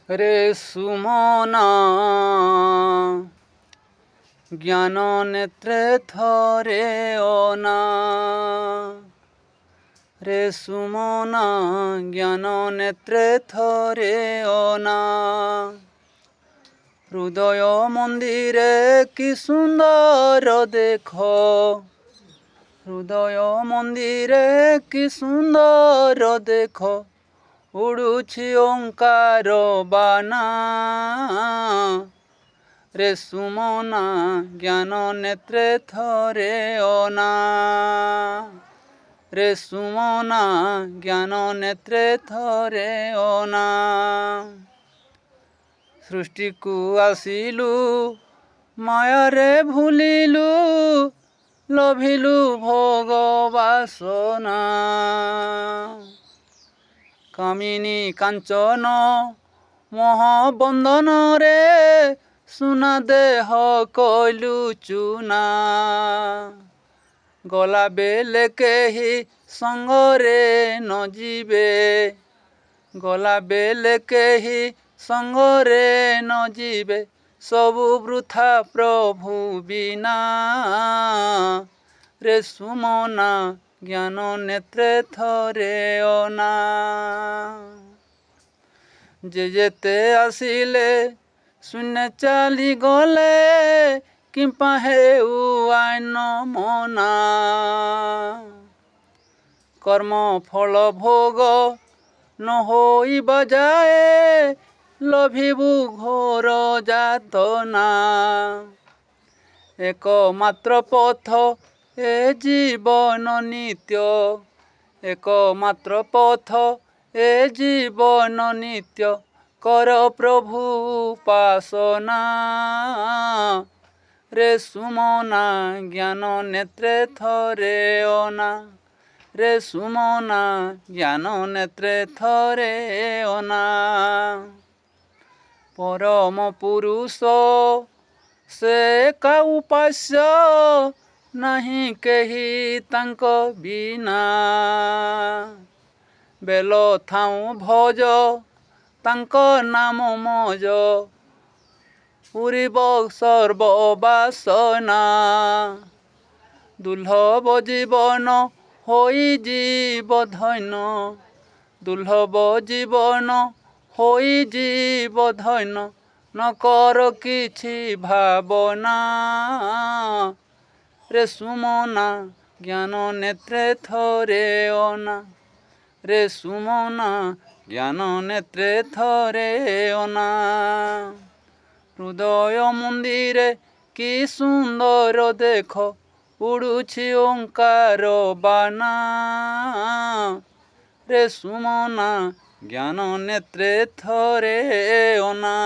রে সুমনা জ্ঞান নেত্রে থরে অনা। রে সুমনা জ্ঞান নেত্রে থরে অনা। হৃদয় মন্দিরে কি সুন্দর দেখো, হৃদয় মন্দিরে কি সুন্দর দেখো, উড়ুছি ওঙ্কার বানা। রে সুমনা জ্ঞান নেত্রে থরে অনা। রে সুমনা জ্ঞান নেত্রে থরে অনা। সৃষ্টিকু আসিলু মায়ারে ভুলিলু, লভিলু ভোগ বাসনা। কামিনী কাঞ্চন মোহবন্ধন রে, ସୁନା ଦେହ କଇଲୁ ଚୁନା। ଗଲା ବେଲେ କେହି ସଙ୍ଗରେ ନ ଯିବେ, ଗଲା ବେଲେ କେହି ସଙ୍ଗରେ ନ ଯିବେ, ସବୁ ବୃଥା ପ୍ରଭୁ ବିନା। ରେ ସୁମନା ଜ୍ଞାନ ନେତ୍ରେ ଥରେ ଅନା। ଯେ ଯେତେ ଆସିଲେ ଶୂନ୍ୟ ଚାଲିଗଲେ, କିମ୍ପା ହେଉ ଆଇନ ମନା। କର୍ମ ଫଳ ଭୋଗ ନ ହୋଇବା ଯାଏ, ଲଭିବୁ ଘୋର ଯାତନା। ଏକମାତ୍ର ପଥ ଏ ଜୀବନ ନିତ୍ୟ, ଏକମାତ୍ର ପଥ ଏ ଜୀବନ ନିତ୍ୟ, କର ପ୍ରଭୁ ଉପାସନା। ରେ ସୁମନା ଜ୍ଞାନ ନେତ୍ରେ ଥରେ ଅନା। ରେ ସୁମନା ଜ୍ଞାନ ନେତ୍ରେ ଥରେ ଅନା। ପରମ ପୁରୁଷ ସେ ଏକା ଉପାସ୍ୟ, ନାହିଁ କେହି ତାଙ୍କ ବିନା। ବେଲ ଥାଉଁ ଭଜ ତାଙ୍କ ନାମ ମଜ, ପୁରିବ ସର୍ବ ବାସନା। ଦୁର୍ଲଭ ଜୀବନ ହୋଇଯିବ ଧନ୍ୟ, ଦୁର୍ଲଭ ଜୀବନ ହୋଇଯିବ ଧନ୍ୟ, ନ କର କିଛି ଭାବନା। ରେ ସୁମନା ଜ୍ଞାନ ନେତ୍ରେ ଥରେ ଅନା। ରେ ସୁମନା ଜ୍ଞାନ ନେତ୍ରେ ଥରେ ଅନା। ହୃଦୟ ମନ୍ଦିରେ କି ସୁନ୍ଦର ଦେଖ, ଉଡୁଛି ଓଙ୍କାର ବାନା। ରେ ସୁମନା ଜ୍ଞାନ ନେତ୍ରେ ଥରେ ଅନା।